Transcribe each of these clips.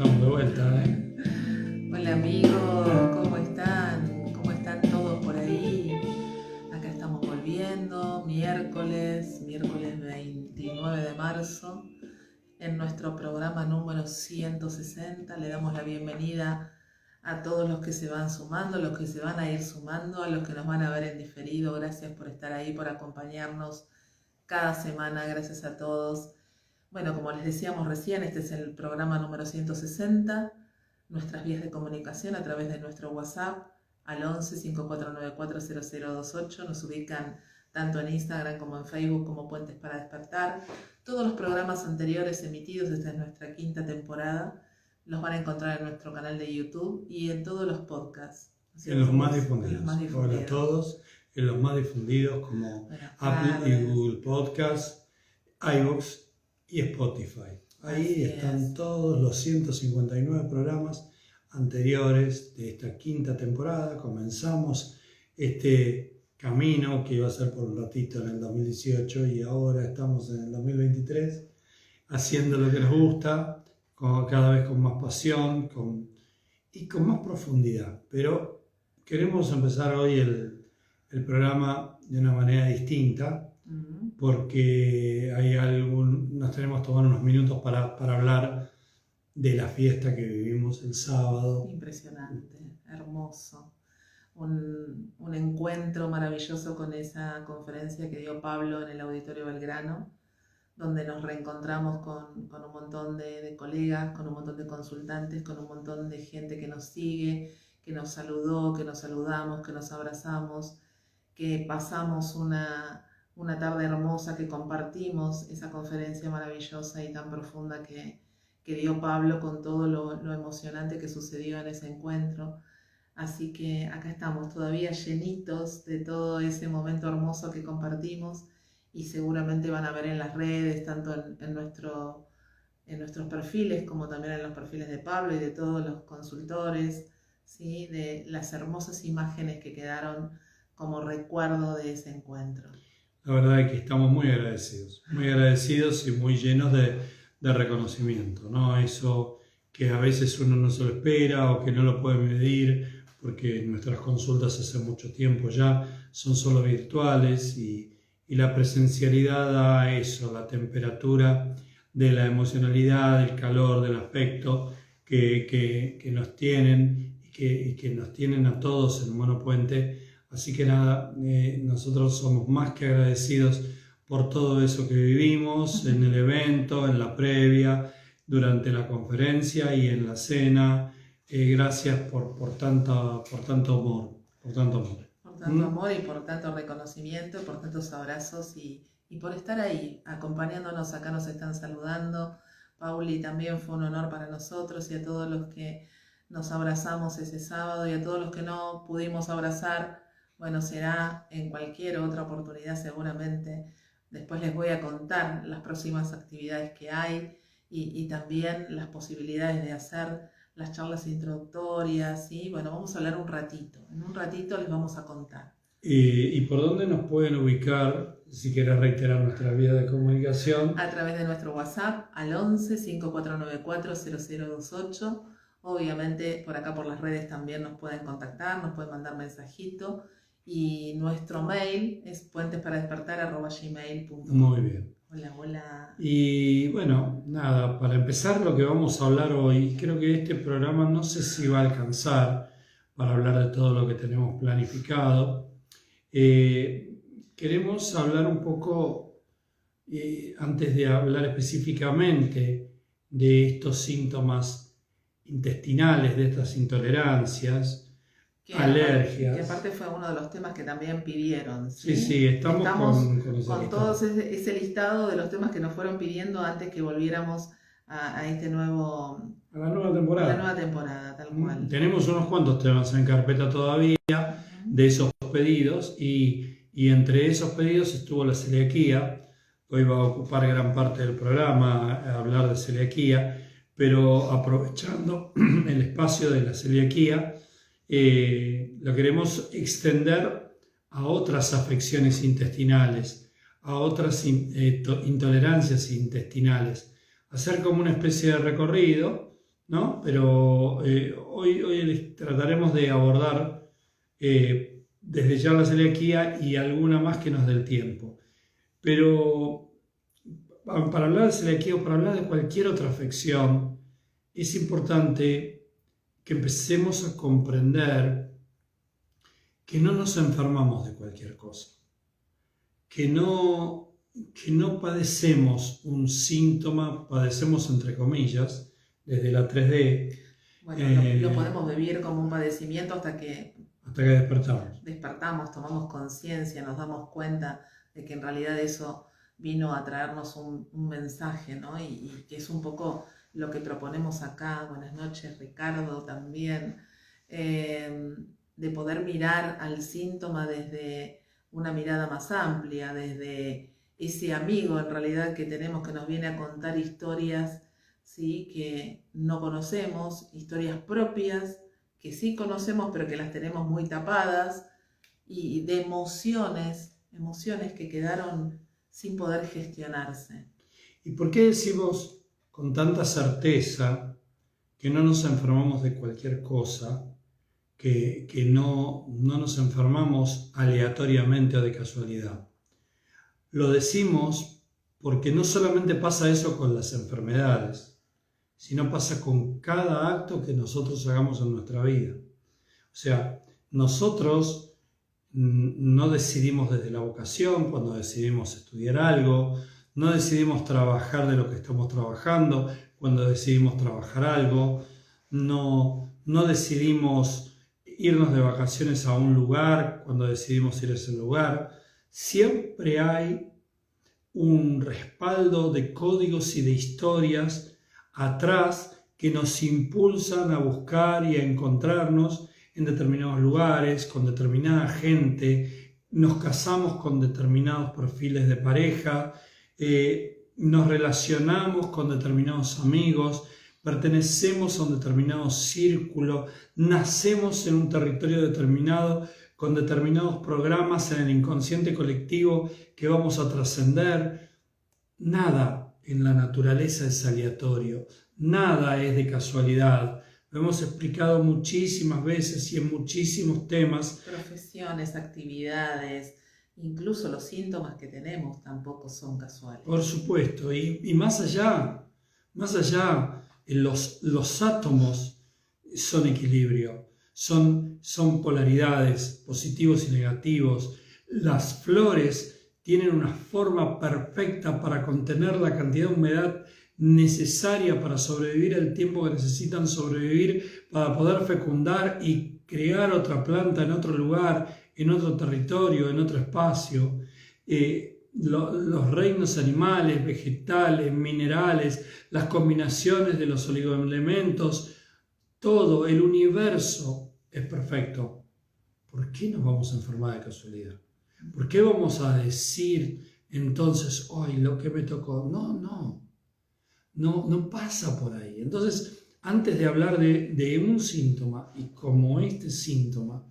estamos de vuelta, ¿eh? Hola amigos, ¿cómo están? ¿Cómo están todos por ahí? Acá estamos volviendo, miércoles 29 de marzo, en nuestro programa número 160. Le damos la bienvenida a todos los que se van sumando, los que se van a ir sumando, a los que nos van a ver en diferido. Gracias por estar ahí, por acompañarnos cada semana. Gracias a todos. Bueno, como les decíamos recién, este es el programa número 160. Nuestras vías de comunicación a través de nuestro WhatsApp al 11 5494 0028. Nos ubican tanto en Instagram como en Facebook como Puentes para Despertar. Todos los programas anteriores emitidos, esta es nuestra quinta temporada, los van a encontrar en nuestro canal de YouTube y en todos los podcasts. En los más difundidos. Hola a todos, en los más difundidos como Apple y Google Podcasts, iVoox y Spotify. Ahí están todos los 159 programas anteriores de esta quinta temporada. Comenzamos este camino que iba a ser por un ratito en el 2018 y ahora estamos en el 2023 haciendo lo que nos gusta, cada vez con más pasión y con más profundidad. Pero queremos empezar hoy el programa de una manera distinta, porque nos tenemos que tomar unos minutos para hablar de la fiesta que vivimos el sábado. Impresionante, hermoso. Un encuentro maravilloso con esa conferencia que dio Pablo en el Auditorio Belgrano, donde nos reencontramos con un montón de colegas, con un montón de consultantes, con un montón de gente que nos sigue, que nos saludó, que nos saludamos, que nos abrazamos, que pasamos una tarde hermosa, que compartimos esa conferencia maravillosa y tan profunda que dio Pablo con todo lo emocionante que sucedió en ese encuentro. Así que acá estamos todavía llenitos de todo ese momento hermoso que compartimos y seguramente van a ver en las redes, tanto en nuestros perfiles como también en los perfiles de Pablo y de todos los consultores, ¿sí? De las hermosas imágenes que quedaron como recuerdo de ese encuentro. La verdad es que estamos muy agradecidos y muy llenos de reconocimiento, ¿no? Eso que a veces uno no se lo espera o que no lo puede medir, porque nuestras consultas hace mucho tiempo ya son solo virtuales y la presencialidad da eso, la temperatura de la emocionalidad, del calor, del afecto que nos tienen y que nos tienen a todos en Humano Puente. Así que nada, nosotros somos más que agradecidos por todo eso que vivimos en el evento, en la previa, durante la conferencia y en la cena. Gracias por tanto amor. Por tanto amor y por tanto reconocimiento, por tantos abrazos y por estar ahí, acompañándonos. Acá nos están saludando. Pauli, también fue un honor para nosotros, y a todos los que nos abrazamos ese sábado y a todos los que no pudimos abrazar. Bueno, será en cualquier otra oportunidad seguramente. Después les voy a contar las próximas actividades que hay y también las posibilidades de hacer las charlas introductorias. ¿Sí? Bueno, vamos a hablar un ratito. En un ratito les vamos a contar. ¿Y por dónde nos pueden ubicar, si quieres reiterar nuestra vía de comunicación? A través de nuestro WhatsApp al 11 5494 0028. Obviamente por acá por las redes también nos pueden contactar, nos pueden mandar mensajito. Y nuestro mail es puentesparadespertar@gmail.com. Muy bien. Hola. Y bueno, nada, para empezar lo que vamos a hablar hoy, creo que este programa no sé si va a alcanzar para hablar de todo lo que tenemos planificado. Queremos hablar un poco, antes de hablar específicamente de estos síntomas intestinales, de estas intolerancias, alergias. Que aparte fue uno de los temas que también pidieron. Sí, estamos con todo ese listado de los temas que nos fueron pidiendo antes que volviéramos a la nueva temporada, tal cual. Tenemos unos cuantos temas en carpeta todavía de esos pedidos y entre esos pedidos estuvo la celiaquía. Hoy va a ocupar gran parte del programa hablar de celiaquía, pero aprovechando el espacio de la celiaquía, lo queremos extender a otras afecciones intestinales, a otras intolerancias intestinales, hacer como una especie de recorrido ¿no? Pero hoy trataremos de abordar desde ya la celiaquía y alguna más que nos dé el tiempo. Pero para hablar de celiaquía o para hablar de cualquier otra afección, es importante que empecemos a comprender que no nos enfermamos de cualquier cosa, que no padecemos un síntoma, padecemos entre comillas, desde la 3D. Bueno, lo podemos vivir como un padecimiento hasta que despertamos, tomamos conciencia, nos damos cuenta de que en realidad eso vino a traernos un mensaje, ¿no? Y que es un poco lo que proponemos acá. Buenas noches, Ricardo, también, de poder mirar al síntoma desde una mirada más amplia, desde ese amigo en realidad que tenemos que nos viene a contar historias, ¿sí?, que no conocemos, historias propias que sí conocemos pero que las tenemos muy tapadas, y de emociones que quedaron sin poder gestionarse. ¿Y por qué decimos con tanta certeza que no nos enfermamos de cualquier cosa, que no nos enfermamos aleatoriamente o de casualidad? Lo decimos porque no solamente pasa eso con las enfermedades, sino pasa con cada acto que nosotros hagamos en nuestra vida. O sea, nosotros no decidimos desde la vocación cuando decidimos estudiar algo, no decidimos trabajar de lo que estamos trabajando cuando decidimos trabajar algo, no decidimos irnos de vacaciones a un lugar cuando decidimos ir a ese lugar. Siempre hay un respaldo de códigos y de historias atrás que nos impulsan a buscar y a encontrarnos en determinados lugares, con determinada gente, nos casamos con determinados perfiles de pareja, nos relacionamos con determinados amigos, pertenecemos a un determinado círculo, nacemos en un territorio determinado, con determinados programas en el inconsciente colectivo que vamos a trascender. Nada en la naturaleza es aleatorio, nada es de casualidad. Lo hemos explicado muchísimas veces y en muchísimos temas. Profesiones, actividades, incluso los síntomas que tenemos tampoco son casuales. Por supuesto, y más allá, los átomos son equilibrio, son polaridades, positivos y negativos. Las flores tienen una forma perfecta para contener la cantidad de humedad necesaria para sobrevivir el tiempo que necesitan sobrevivir para poder fecundar y crear otra planta en otro lugar, en otro territorio, en otro espacio. Los reinos animales, vegetales, minerales, las combinaciones de los oligoelementos, todo el universo es perfecto. ¿Por qué nos vamos a enfermar de casualidad? ¿Por qué vamos a decir entonces, ¡ay, lo que me tocó! No pasa por ahí. Entonces, antes de hablar de un síntoma, y como este síntoma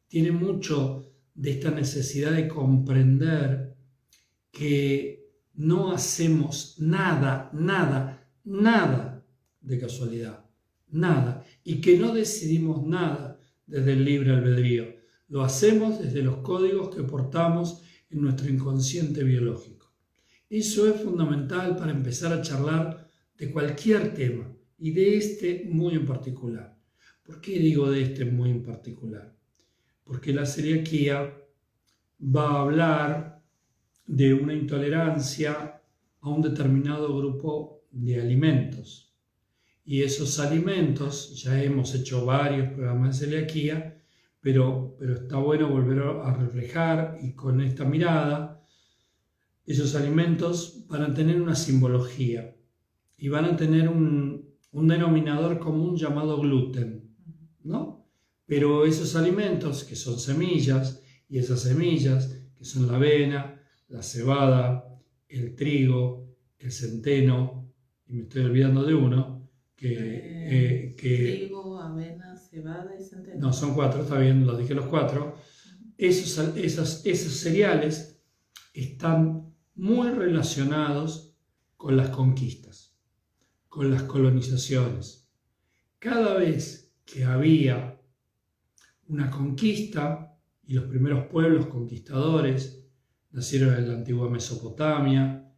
tiene mucho de esta necesidad de comprender que no hacemos nada de casualidad, nada, y que no decidimos nada desde el libre albedrío. Lo hacemos desde los códigos que portamos en nuestro inconsciente biológico. Eso es fundamental para empezar a charlar de cualquier tema y de este muy en particular. ¿Por qué digo de este muy en particular? Porque la celiaquía va a hablar de una intolerancia a un determinado grupo de alimentos. Y esos alimentos, ya hemos hecho varios programas de celiaquía, pero está bueno volver a reflejar, y con esta mirada, esos alimentos van a tener una simbología y van a tener un denominador común llamado gluten, ¿no? Pero esos alimentos que son semillas, y esas semillas que son la avena, la cebada, el trigo, el centeno, y me estoy olvidando de uno, trigo, avena, cebada y centeno. No, son 4, está bien, los dije los 4. Esos cereales están muy relacionados con las conquistas, con las colonizaciones, cada vez que había una conquista, y los primeros pueblos conquistadores nacieron en la antigua Mesopotamia,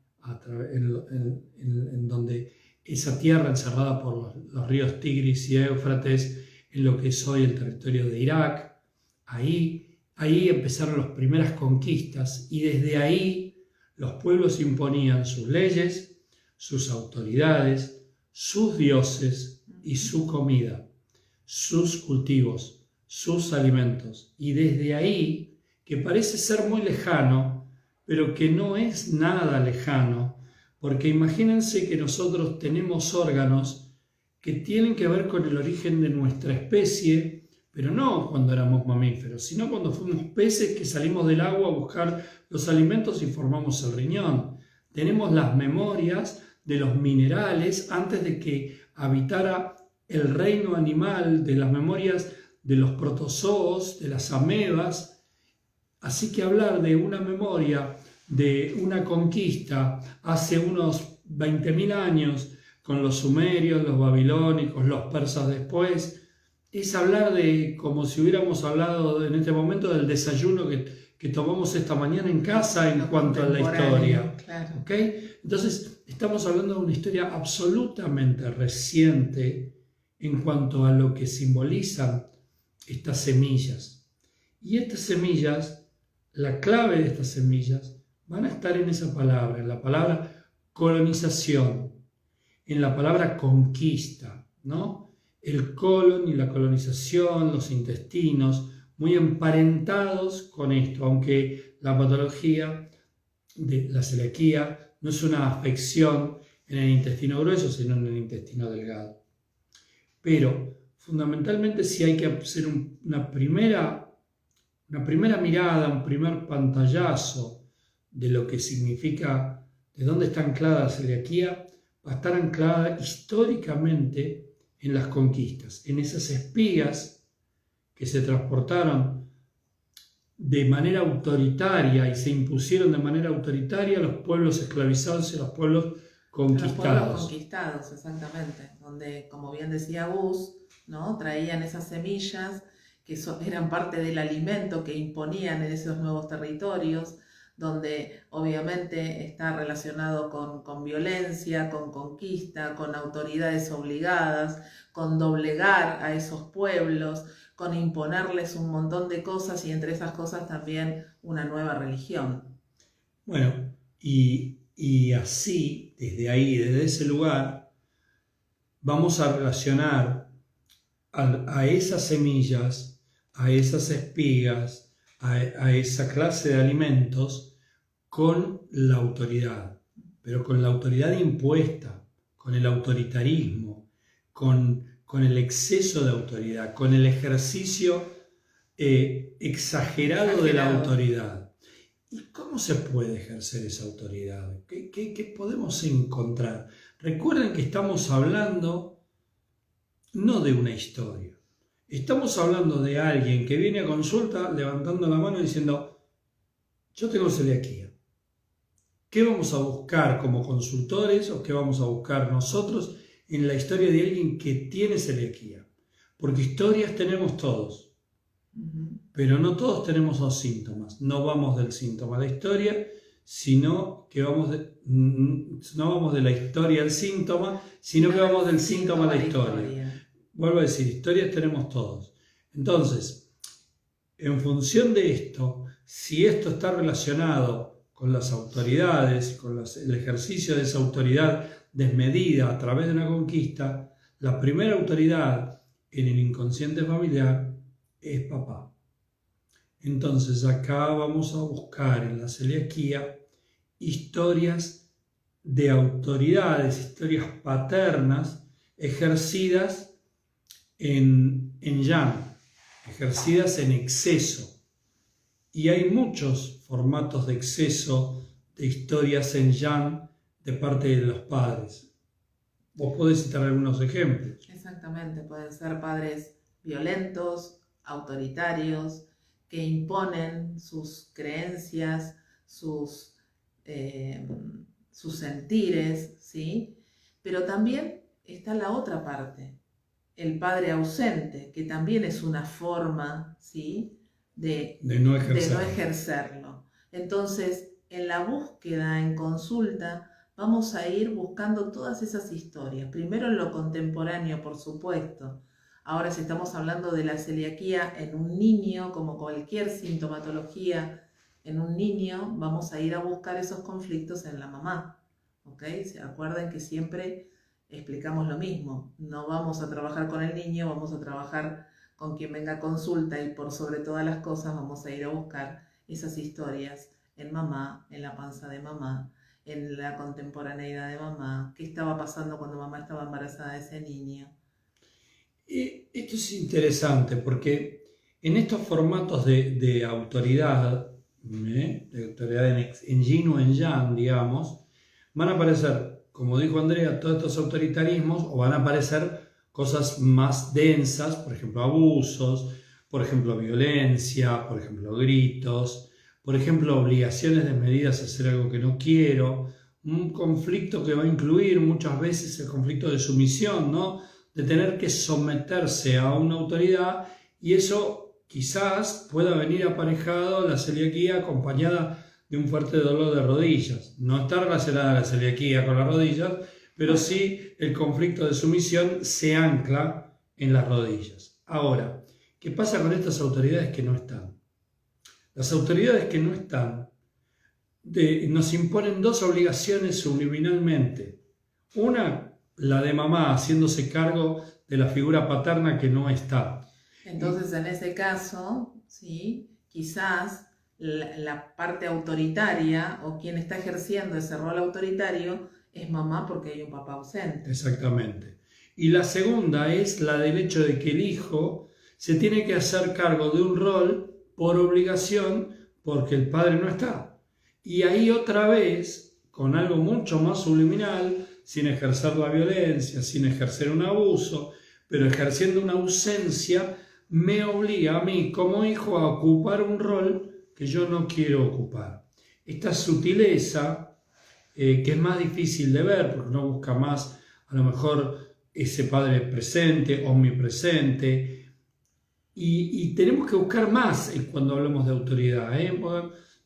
en donde esa tierra encerrada por los ríos Tigris y Éufrates, en lo que es hoy el territorio de Irak, ahí empezaron las primeras conquistas, y desde ahí los pueblos imponían sus leyes, sus autoridades, sus dioses y su comida, sus cultivos, sus alimentos. Y desde ahí, que parece ser muy lejano, pero que no es nada lejano, porque imagínense que nosotros tenemos órganos que tienen que ver con el origen de nuestra especie, pero no cuando éramos mamíferos, sino cuando fuimos peces que salimos del agua a buscar los alimentos y formamos el riñón. Tenemos las memorias de los minerales antes de que habitara el reino animal, de las memorias de los protozoos, de las amebas. Así que hablar de una memoria, de una conquista hace unos 20.000 años, con los sumerios, los babilónicos, los persas después, es hablar de como si hubiéramos hablado en este momento del desayuno que tomamos esta mañana en casa en cuanto a la historia. Claro. ¿Okay? Entonces, estamos hablando de una historia absolutamente reciente en cuanto a lo que simbolizan estas semillas. Y estas semillas, la clave de estas semillas, van a estar en esa palabra, en la palabra colonización, en la palabra conquista, ¿no? El colon y la colonización, los intestinos, muy emparentados con esto, aunque la patología de la celiaquía no es una afección en el intestino grueso, sino en el intestino delgado. Pero fundamentalmente sí hay que hacer una primera mirada, un primer pantallazo de lo que significa, de dónde está anclada la celiaquía. Va a estar anclada históricamente en las conquistas, en esas espigas que se transportaron de manera autoritaria y se impusieron de manera autoritaria a los pueblos esclavizados y a los pueblos conquistados. Los pueblos conquistados, exactamente, donde, como bien decía Gus, ¿no? Traían esas semillas que eran parte del alimento que imponían en esos nuevos territorios, donde obviamente está relacionado con violencia, con conquista, con autoridades obligadas, con doblegar a esos pueblos, con imponerles un montón de cosas, y entre esas cosas también una nueva religión. Bueno, y así, desde ahí, desde ese lugar, vamos a relacionar a esas semillas, a esas espigas, a esa clase de alimentos con la autoridad, pero con la autoridad impuesta, con el autoritarismo, con el exceso de autoridad, con el ejercicio exagerado de la autoridad. ¿Y cómo se puede ejercer esa autoridad? ¿Qué podemos encontrar? Recuerden que estamos hablando no de una historia. Estamos hablando de alguien que viene a consulta levantando la mano y diciendo: yo tengo celiaquía. ¿Qué vamos a buscar como consultores o qué vamos a buscar nosotros en la historia de alguien que tiene celiaquía? Porque historias tenemos todos, pero no todos tenemos los síntomas. No vamos del síntoma a la historia, sino que no vamos de la historia al síntoma, sino que vamos del síntoma a la historia. Vuelvo a decir, historias tenemos todos. Entonces, en función de esto, si esto está relacionado con las autoridades, con el ejercicio de esa autoridad desmedida a través de una conquista, la primera autoridad en el inconsciente familiar es papá. Entonces acá vamos a buscar en la celiaquía historias de autoridades, historias paternas ejercidas en yang, ejercidas en exceso. Y hay muchos formatos de exceso de historias en yang de parte de los padres. Vos podés citar algunos ejemplos. Exactamente, pueden ser padres violentos, autoritarios, que imponen sus creencias, sus sentires, ¿sí? Pero también está la otra parte, el padre ausente, que también es una forma, ¿sí?, de no ejercerlo. Entonces, en la búsqueda, en consulta, vamos a ir buscando todas esas historias. Primero en lo contemporáneo, por supuesto. Ahora, si estamos hablando de la celiaquía en un niño, como cualquier sintomatología en un niño, vamos a ir a buscar esos conflictos en la mamá. ¿Ok? ¿Se acuerdan que siempre explicamos lo mismo? No vamos a trabajar con el niño, vamos a trabajar con quien venga a consulta, y por sobre todas las cosas vamos a ir a buscar esas historias en mamá, en la panza de mamá, en la contemporaneidad de mamá, qué estaba pasando cuando mamá estaba embarazada de ese niño. Esto es interesante porque en estos formatos de autoridad, de autoridad en yin o en yang, digamos, van a aparecer, como dijo Andrea, todos estos autoritarismos, o van a aparecer cosas más densas, por ejemplo abusos, por ejemplo violencia, por ejemplo gritos, por ejemplo obligaciones desmedidas a hacer algo que no quiero, un conflicto que va a incluir muchas veces el conflicto de sumisión, ¿no?, de tener que someterse a una autoridad, y eso quizás pueda venir aparejado la celiaquía acompañada de un fuerte dolor de rodillas. No está relacionada la celiaquía con las rodillas, pero sí el conflicto de sumisión se ancla en las rodillas. Ahora, ¿qué pasa con estas autoridades que no están? Las autoridades que no están nos imponen dos obligaciones subliminalmente. Una, la de mamá haciéndose cargo de la figura paterna que no está. Entonces, en ese caso, ¿sí?, quizás la parte autoritaria o quien está ejerciendo ese rol autoritario es mamá, porque hay un papá ausente. Exactamente. Y la segunda es la del hecho de que el hijo se tiene que hacer cargo de un rol por obligación porque el padre no está. Y ahí otra vez, con algo mucho más subliminal, sin ejercer la violencia, sin ejercer un abuso, pero ejerciendo una ausencia, me obliga a mí como hijo a ocupar un rol que yo no quiero ocupar. Esta sutileza, que es más difícil de ver, porque uno busca más a lo mejor ese padre presente, omnipresente, y tenemos que buscar más cuando hablamos de autoridad,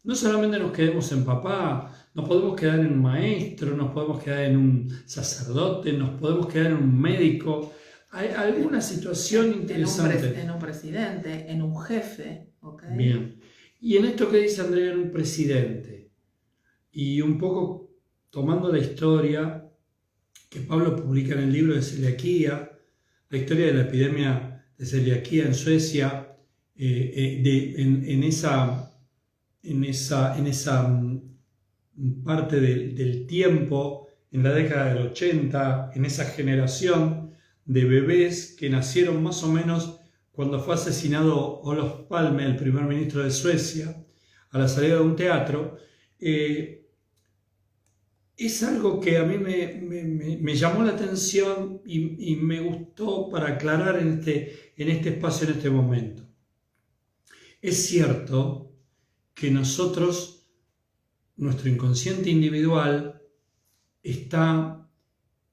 no solamente nos quedemos en papá, nos podemos quedar en un maestro, nos podemos quedar en un sacerdote, nos podemos quedar en un médico. Hay alguna situación interesante. En un presidente, en un jefe. ¿Okay? Bien. Y en esto que dice Andrea, en un presidente, y un poco tomando la historia que Pablo publica en el libro de celiaquía, la historia de la epidemia de celiaquía en Suecia, en esa parte del tiempo, en la década del 80, en esa generación de bebés que nacieron más o menos cuando fue asesinado Olof Palme, el primer ministro de Suecia, a la salida de un teatro. Es algo que a mí me llamó la atención y me gustó para aclarar en este espacio, en este momento. Es cierto que nosotros, nuestro inconsciente individual, está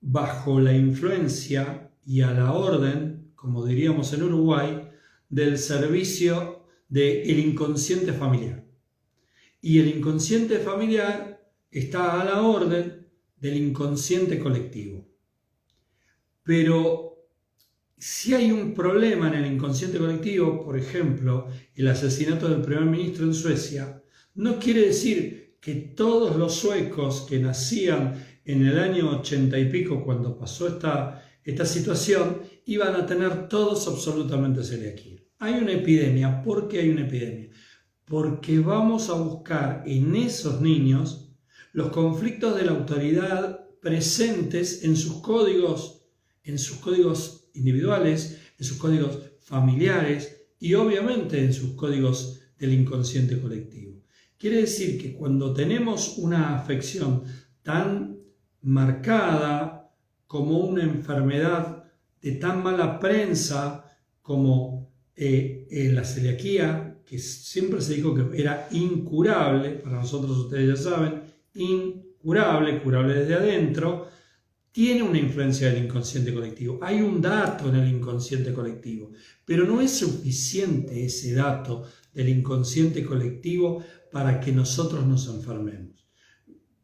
bajo la influencia y a la orden, como diríamos en Uruguay, del servicio del inconsciente familiar. Y el inconsciente familiar está a la orden del inconsciente colectivo. Pero si hay un problema en el inconsciente colectivo, por ejemplo, el asesinato del primer ministro en Suecia, no quiere decir que todos los suecos que nacían en el año 80 y pico, cuando pasó esta situación, iban a tener todos absolutamente celiaquía. Hay una epidemia. ¿Por qué hay una epidemia? Porque vamos a buscar en esos niños los conflictos de la autoridad presentes en sus códigos individuales, en sus códigos familiares y obviamente en sus códigos del inconsciente colectivo. Quiere decir que cuando tenemos una afección tan marcada como una enfermedad de tan mala prensa como la celiaquía, que siempre se dijo que era incurable, para nosotros ustedes ya saben, incurable, curable desde adentro, tiene una influencia del inconsciente colectivo. Hay un dato en el inconsciente colectivo, pero no es suficiente ese dato del inconsciente colectivo para que nosotros nos enfermemos.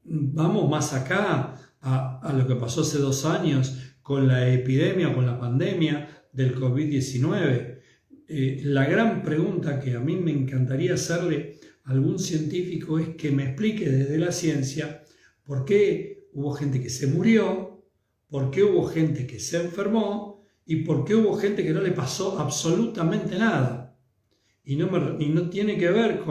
Vamos más acá a lo que pasó hace 2 años con la epidemia, con la pandemia del COVID-19. La gran pregunta que a mí me encantaría hacerle a algún científico es que me explique desde la ciencia por qué hubo gente que se murió, por qué hubo gente que se enfermó y por qué hubo gente que no le pasó absolutamente nada. Y no tiene que ver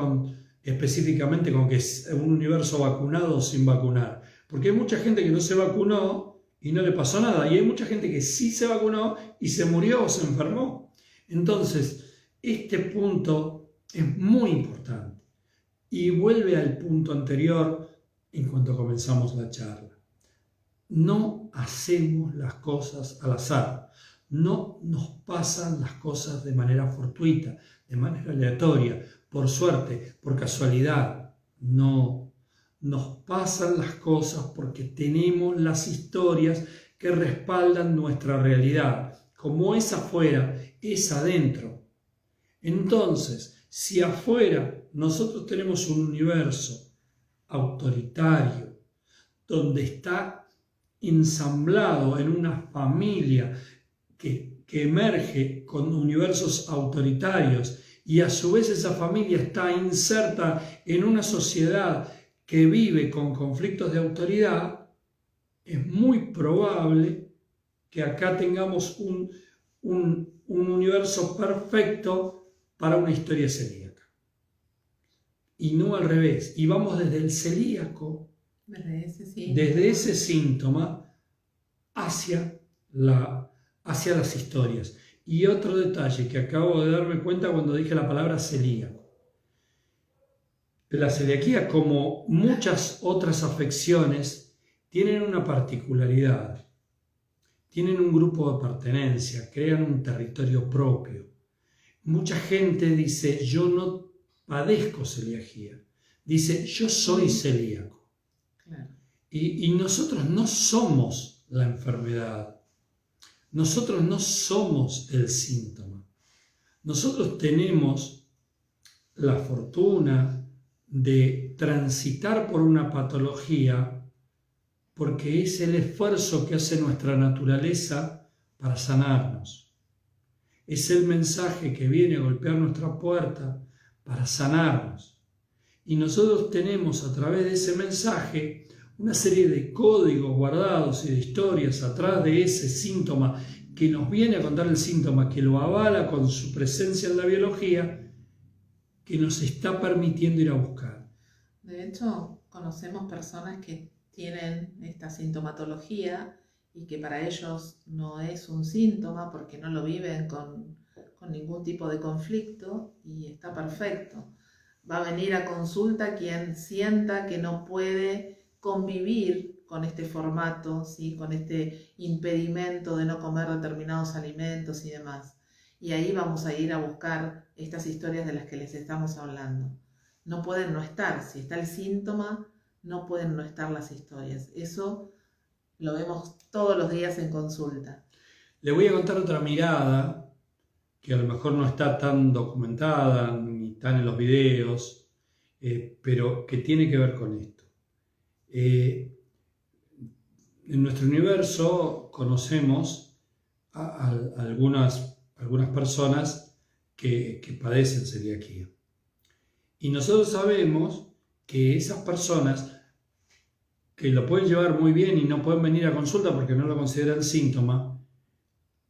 específicamente con que es un universo vacunado o sin vacunar. Porque hay mucha gente que no se vacunó y no le pasó nada. Y hay mucha gente que sí se vacunó y se murió o se enfermó. Entonces, este punto es muy importante. Y vuelve al punto anterior en cuanto comenzamos la charla. No hacemos las cosas al azar. No nos pasan las cosas de manera fortuita, de manera aleatoria, por suerte, por casualidad. No. Nos pasan las cosas porque tenemos las historias que respaldan nuestra realidad. Como es afuera, es adentro. Entonces, si afuera nosotros tenemos un universo autoritario, donde está ensamblado en una familia que emerge con universos autoritarios y a su vez esa familia está inserta en una sociedad que vive con conflictos de autoridad, es muy probable que acá tengamos un universo perfecto para una historia celíaca. Y no al revés. Y vamos desde el celíaco, desde ese síntoma, hacia las historias. Y otro detalle que acabo de darme cuenta cuando dije la palabra celíaco. La celiaquía, como muchas otras afecciones, tienen una particularidad. Tienen un grupo de pertenencia, crean un territorio propio. Mucha gente dice, yo no padezco celiaquía. Dice, yo soy celíaco. Claro. Y nosotros no somos la enfermedad. Nosotros no somos el síntoma. Nosotros tenemos la fortuna de transitar por una patología porque es el esfuerzo que hace nuestra naturaleza para sanarnos. Es el mensaje que viene a golpear nuestra puerta para sanarnos. Y nosotros tenemos a través de ese mensaje una serie de códigos guardados y de historias atrás de ese síntoma que nos viene a contar el síntoma, que lo avala con su presencia en la biología, que nos está permitiendo ir a buscar. De hecho, conocemos personas que tienen esta sintomatología y que para ellos no es un síntoma porque no lo viven con ningún tipo de conflicto y está perfecto. Va a venir a consulta quien sienta que no puede convivir con este formato, ¿sí? Con este impedimento de no comer determinados alimentos y demás. Y ahí vamos a ir a buscar estas historias de las que les estamos hablando. No pueden no estar. Si está el síntoma, no pueden no estar las historias. Eso lo vemos todos los días en consulta. Le voy a contar otra mirada que a lo mejor no está tan documentada ni tan en los videos, pero que tiene que ver con esto. En nuestro universo conocemos a algunas personas que padecen celiaquía. Y nosotros sabemos que esas personas que lo pueden llevar muy bien y no pueden venir a consulta porque no lo consideran síntoma,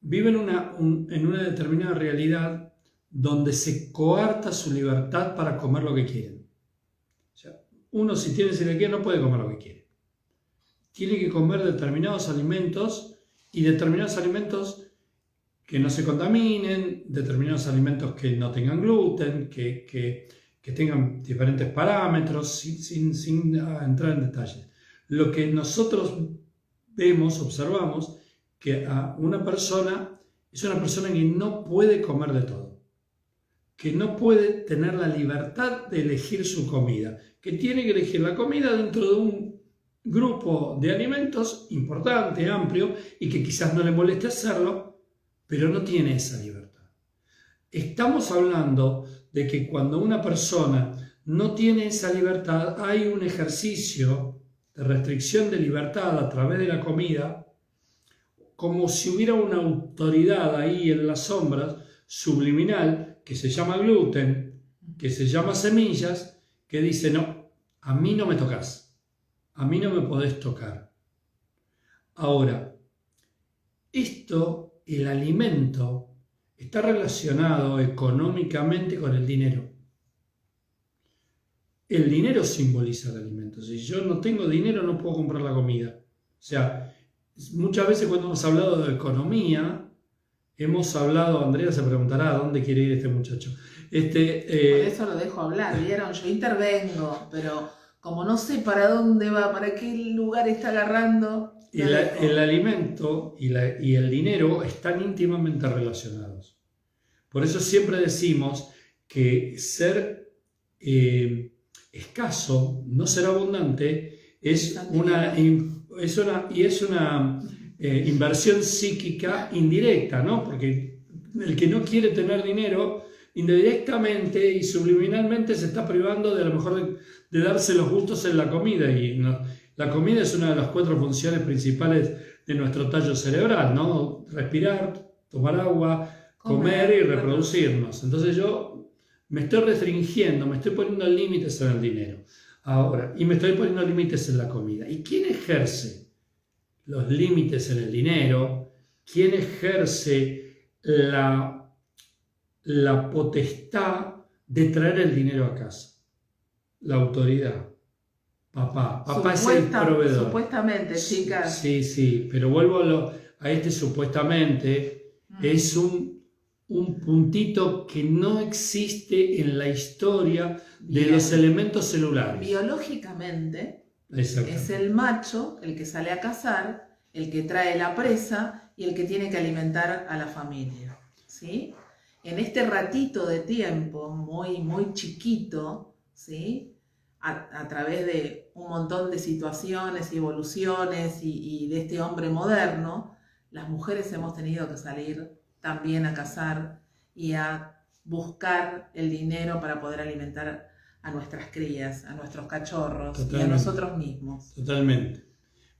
viven en una determinada realidad donde se coarta su libertad para comer lo que quieren. O sea, uno si tiene celiaquía no puede comer lo que quiere. Tiene que comer determinados alimentos y determinados alimentos que no se contaminen, determinados alimentos que no tengan gluten, que tengan diferentes parámetros, sin entrar en detalles. Lo que nosotros vemos, observamos, que a una persona es una persona que no puede comer de todo, que no puede tener la libertad de elegir su comida, que tiene que elegir la comida dentro de grupo de alimentos importante, amplio, y que quizás no le moleste hacerlo, pero no tiene esa libertad. Estamos hablando de que cuando una persona no tiene esa libertad, hay un ejercicio de restricción de libertad a través de la comida, como si hubiera una autoridad ahí en las sombras, subliminal, que se llama gluten, que se llama semillas, que dice, no, a mí no me tocas, a mí no me podés tocar. Ahora, el alimento, está relacionado económicamente con el dinero. El dinero simboliza el alimento. Si yo no tengo dinero, no puedo comprar la comida. O sea, muchas veces cuando hemos hablado de economía, hemos hablado, Andrea se preguntará ¿a dónde quiere ir este muchacho? Por eso lo dejo hablar, ¿vieron? Yo intervengo, pero como no sé para dónde va, para qué lugar está agarrando... El alimento y el dinero están íntimamente relacionados. Por eso siempre decimos que ser escaso, no ser abundante, es una inversión psíquica indirecta, ¿no? Porque el que no quiere tener dinero, indirectamente y subliminalmente se está privando de a lo mejor de darse los gustos en la comida. Y la comida es una de las 4 funciones principales de nuestro tallo cerebral, ¿no? Respirar, tomar agua, comer y reproducirnos. Entonces yo me estoy restringiendo, me estoy poniendo límites en el dinero. Ahora, y me estoy poniendo límites en la comida. ¿Y quién ejerce los límites en el dinero? ¿Quién ejerce la potestad de traer el dinero a casa? La autoridad. Papá es el proveedor. Supuestamente, chicas. Sí, pero vuelvo a este supuestamente. Es un puntito que no existe en la historia de los elementos celulares. Biológicamente es el macho el que sale a cazar, el que trae la presa y el que tiene que alimentar a la familia, ¿sí? En este ratito de tiempo muy, muy chiquito, ¿sí? A través de un montón de situaciones y evoluciones y de este hombre moderno, las mujeres hemos tenido que salir también a cazar y a buscar el dinero para poder alimentar a nuestras crías, a nuestros cachorros. Totalmente. Y a nosotros mismos. Totalmente.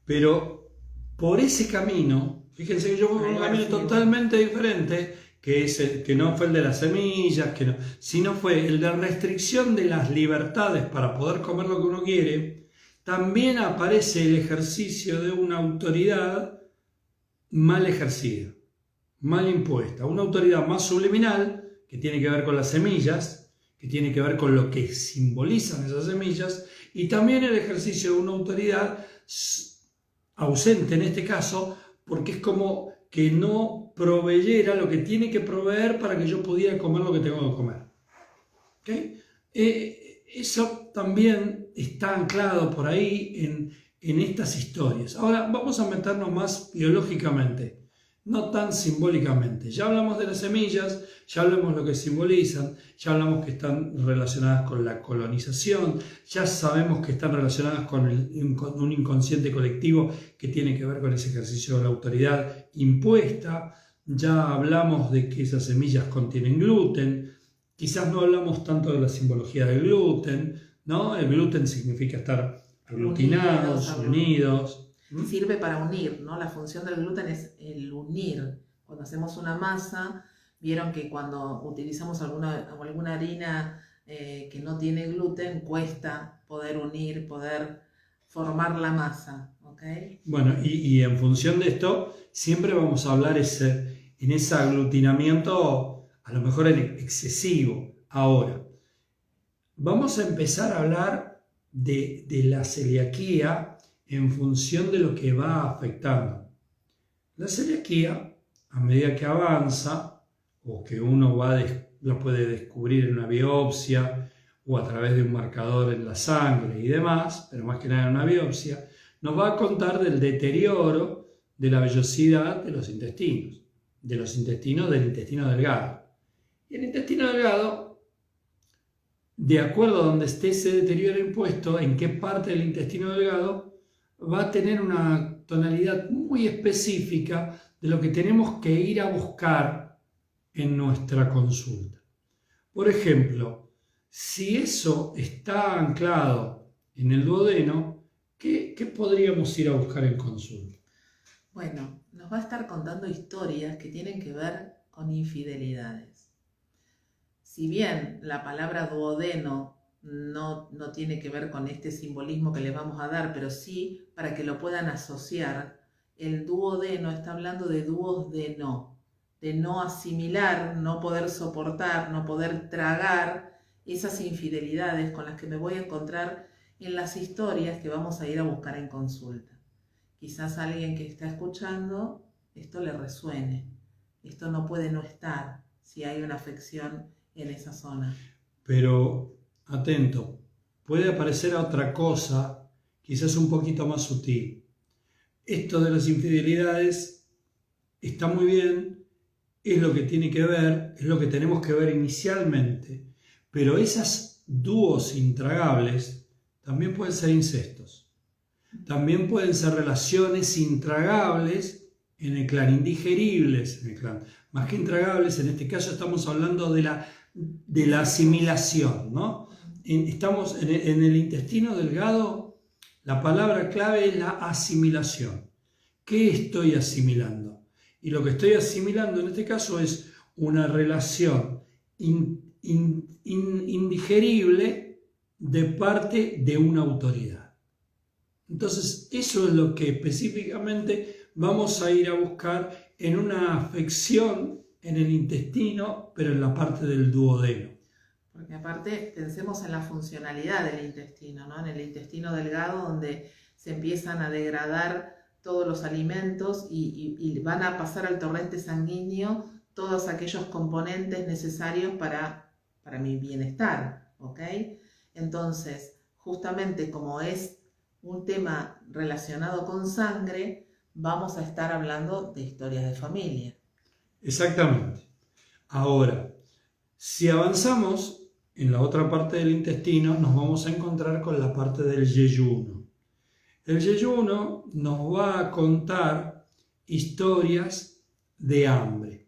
Pero por ese camino, fíjense que yo fui un camino totalmente diferente, que no fue el de las semillas, sino fue el de restricción de las libertades para poder comer lo que uno quiere. También aparece el ejercicio de una autoridad mal ejercida, mal impuesta, una autoridad más subliminal, que tiene que ver con las semillas, que tiene que ver con lo que simbolizan esas semillas, y también el ejercicio de una autoridad ausente en este caso, porque es como que no proveyera lo que tiene que proveer para que yo pudiera comer lo que tengo que comer. ¿Okay? Eso también está anclado por ahí en estas historias. Ahora vamos a meternos más biológicamente, no tan simbólicamente. Ya hablamos de las semillas, ya hablamos de lo que simbolizan, ya hablamos que están relacionadas con la colonización, ya sabemos que están relacionadas con un inconsciente colectivo que tiene que ver con ese ejercicio de la autoridad impuesta. Ya hablamos de que esas semillas contienen gluten. Quizás no hablamos tanto de la simbología del gluten, ¿no? El gluten significa estar aglutinados, unidos. Sirve para unir, ¿no? La función del gluten es el unir. Cuando hacemos una masa, vieron que cuando utilizamos alguna harina que no tiene gluten, cuesta poder unir, poder formar la masa, ¿ok? Bueno, y en función de esto, siempre vamos a hablar en ese aglutinamiento, a lo mejor en excesivo. Ahora, vamos a empezar a hablar de la celiaquía en función de lo que va afectando. La celiaquía, a medida que avanza, o que uno la puede descubrir en una biopsia, o a través de un marcador en la sangre y demás, pero más que nada en una biopsia, nos va a contar del deterioro de la vellosidad de los intestinos, del intestino delgado. Y el intestino delgado, de acuerdo a donde esté ese deterioro impuesto, en qué parte del intestino delgado, va a tener una tonalidad muy específica de lo que tenemos que ir a buscar en nuestra consulta. Por ejemplo, si eso está anclado en el duodeno, ¿qué podríamos ir a buscar en consulta? Bueno, nos va a estar contando historias que tienen que ver con infidelidades. Si bien la palabra duodeno no tiene que ver con este simbolismo que le vamos a dar, pero sí para que lo puedan asociar, el duodeno está hablando de dúos de no asimilar, no poder soportar, no poder tragar esas infidelidades con las que me voy a encontrar en las historias que vamos a ir a buscar en consulta. Quizás a alguien que está escuchando esto le resuene, esto no puede no estar si hay una afección en esa zona. Pero, atento, puede aparecer otra cosa, quizás un poquito más sutil. Esto de las infidelidades está muy bien, es lo que tiene que ver, es lo que tenemos que ver inicialmente, pero esas dúos intragables también pueden ser incestos. También pueden ser relaciones intragables en el clan, indigeribles en el clan. Más que intragables, en este caso estamos hablando de la asimilación, ¿no? Estamos en el intestino delgado, la palabra clave es la asimilación. ¿Qué estoy asimilando? Y lo que estoy asimilando en este caso es una relación indigerible de parte de una autoridad. Entonces, eso es lo que específicamente vamos a ir a buscar en una afección en el intestino, pero en la parte del duodeno. Porque aparte, pensemos en la funcionalidad del intestino, ¿no? En el intestino delgado, donde se empiezan a degradar todos los alimentos y van a pasar al torrente sanguíneo todos aquellos componentes necesarios para mi bienestar, ¿ok? Entonces, justamente como es un tema relacionado con sangre, vamos a estar hablando de historias de familia. Exactamente. Ahora, si avanzamos en la otra parte del intestino, nos vamos a encontrar con la parte del yeyuno. El yeyuno nos va a contar historias de hambre,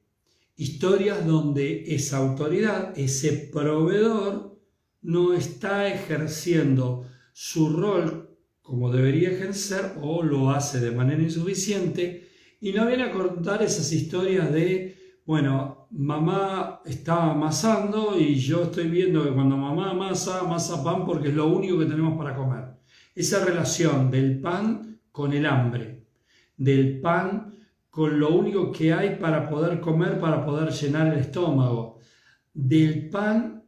historias donde esa autoridad, ese proveedor, no está ejerciendo su rol como debería ejercer o lo hace de manera insuficiente, y no viene a contar esas historias de, bueno, mamá está amasando y yo estoy viendo que cuando mamá amasa pan porque es lo único que tenemos para comer. Esa relación del pan con el hambre, del pan con lo único que hay para poder comer, para poder llenar el estómago, del pan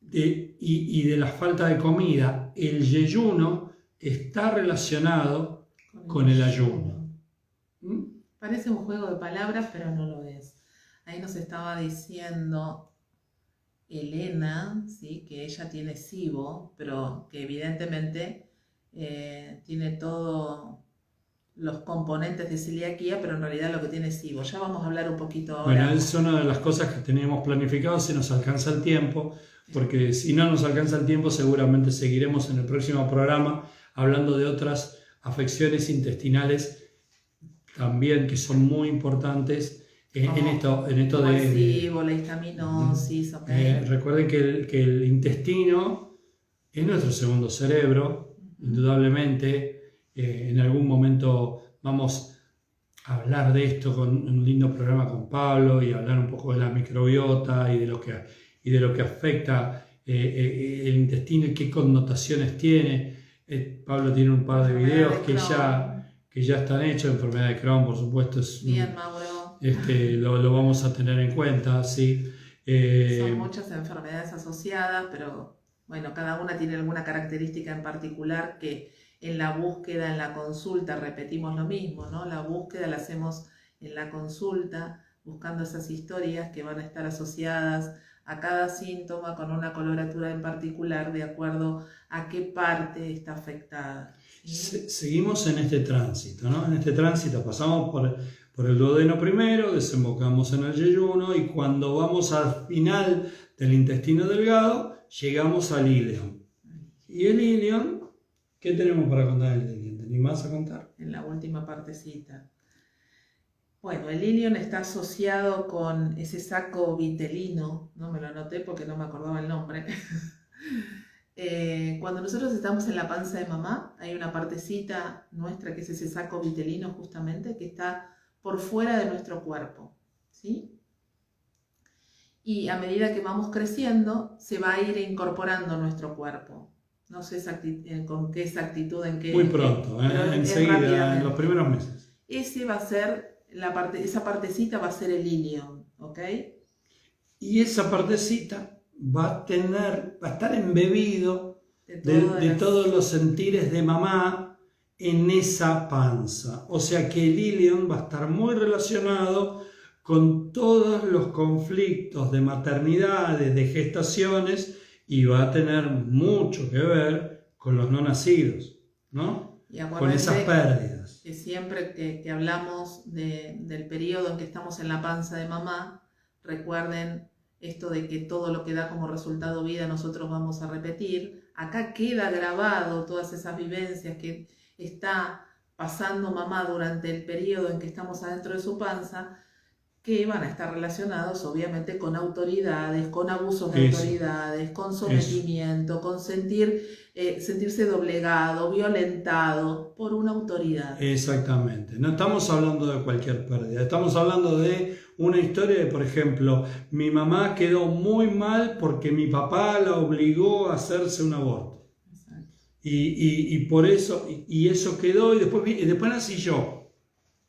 y de la falta de comida. El yeyuno está relacionado con el ayuno. Parece un juego de palabras, pero no lo es. Ahí nos estaba diciendo Elena, ¿sí? Que ella tiene SIBO, pero que evidentemente tiene todos los componentes de celiaquía, pero en realidad lo que tiene es SIBO. Ya vamos a hablar un poquito ahora. Bueno, es una de las cosas que teníamos planificado, si nos alcanza el tiempo, porque si no nos alcanza el tiempo seguramente seguiremos en el próximo programa hablando de otras afecciones intestinales también que son muy importantes en esto de el SIBO, la histaminosis, ¿okay? Recuerden que el intestino es nuestro segundo cerebro, indudablemente. En algún momento vamos a hablar de esto con un lindo programa con Pablo y hablar un poco de la microbiota y de lo que afecta el intestino y qué connotaciones tiene. Pablo tiene un par de videos que ya están hechos. Enfermedad de Crohn, por supuesto, bien, Mauro. Lo vamos a tener en cuenta, ¿sí? Son muchas enfermedades asociadas, pero bueno, cada una tiene alguna característica en particular que en la búsqueda, en la consulta, repetimos lo mismo, ¿no? La búsqueda la hacemos en la consulta, buscando esas historias que van a estar asociadas a cada síntoma con una coloratura en particular de acuerdo a qué parte está afectada. ¿Sí? Seguimos en este tránsito, ¿no? En este tránsito pasamos por el duodeno primero, desembocamos en el yeyuno y cuando vamos al final del intestino delgado llegamos al ileón. Y el ileón, ¿qué tenemos para contar del ileón? ¿Me animás a contar? En la última partecita. Bueno, el ilion está asociado con ese saco vitelino, no me lo anoté porque no me acordaba el nombre. Cuando nosotros estamos en la panza de mamá, hay una partecita nuestra que es ese saco vitelino justamente, que está por fuera de nuestro cuerpo, ¿sí? Y a medida que vamos creciendo, se va a ir incorporando nuestro cuerpo. No sé con qué exactitud, en qué... Muy pronto, enseguida, en los primeros meses. Ese va a ser esa partecita va a ser el ilion, ¿ok? Y esa partecita va a estar embebido de todos los sentires de mamá en esa panza. O sea que el ilion va a estar muy relacionado con todos los conflictos de maternidades, de gestaciones, y va a tener mucho que ver con los no nacidos, ¿no? Con esas pérdidas. Que siempre que hablamos del periodo en que estamos en la panza de mamá, recuerden esto de que todo lo que da como resultado vida nosotros vamos a repetir. Acá queda grabado todas esas vivencias que está pasando mamá durante el periodo en que estamos adentro de su panza, que van a estar relacionados obviamente con autoridades, con abusos de autoridades, con sometimiento, con sentirse doblegado, violentado por una autoridad. Exactamente. No estamos hablando de cualquier pérdida, estamos hablando de una historia de, por ejemplo, mi mamá quedó muy mal porque mi papá la obligó a hacerse un aborto. Exacto. Y por eso, y eso quedó, y después nací yo.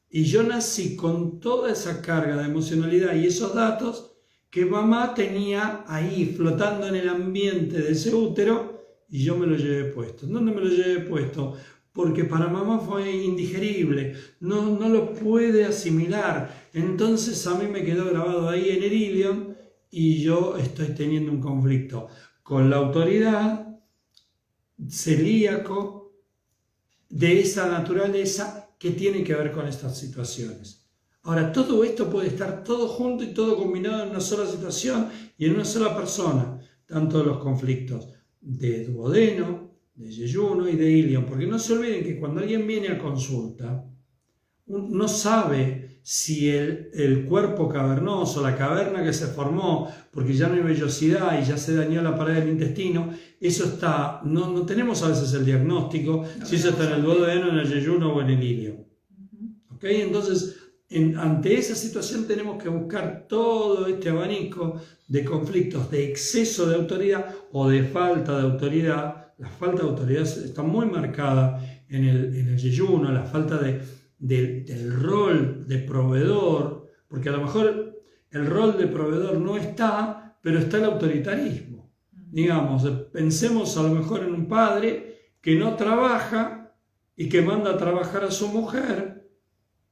Y yo nací con toda esa carga de emocionalidad y esos datos que mamá tenía ahí flotando en el ambiente de ese útero, y yo me lo llevé puesto. ¿Dónde me lo llevé puesto? Porque para mamá fue indigerible, no lo puede asimilar. Entonces a mí me quedó grabado ahí en el ilion y yo estoy teniendo un conflicto con la autoridad, celíaco, de esa naturaleza que tiene que ver con estas situaciones. Ahora, todo esto puede estar todo junto y todo combinado en una sola situación y en una sola persona, tanto los conflictos de duodeno, de yeyuno y de ilion, porque no se olviden que cuando alguien viene a consulta, no sabe si el cuerpo cavernoso, la caverna que se formó, porque ya no hay vellosidad y ya se dañó la pared del intestino, eso está, no tenemos a veces el diagnóstico, si eso está en el duodeno, en el yeyuno o en el ilion. ¿Okay? Entonces, ante esa situación tenemos que buscar todo este abanico de conflictos de exceso de autoridad o de falta de autoridad. La falta de autoridad está muy marcada en el yeyuno, la falta del rol de proveedor, porque a lo mejor el rol de proveedor no está, pero está el autoritarismo. Digamos, pensemos a lo mejor en un padre que no trabaja y que manda a trabajar a su mujer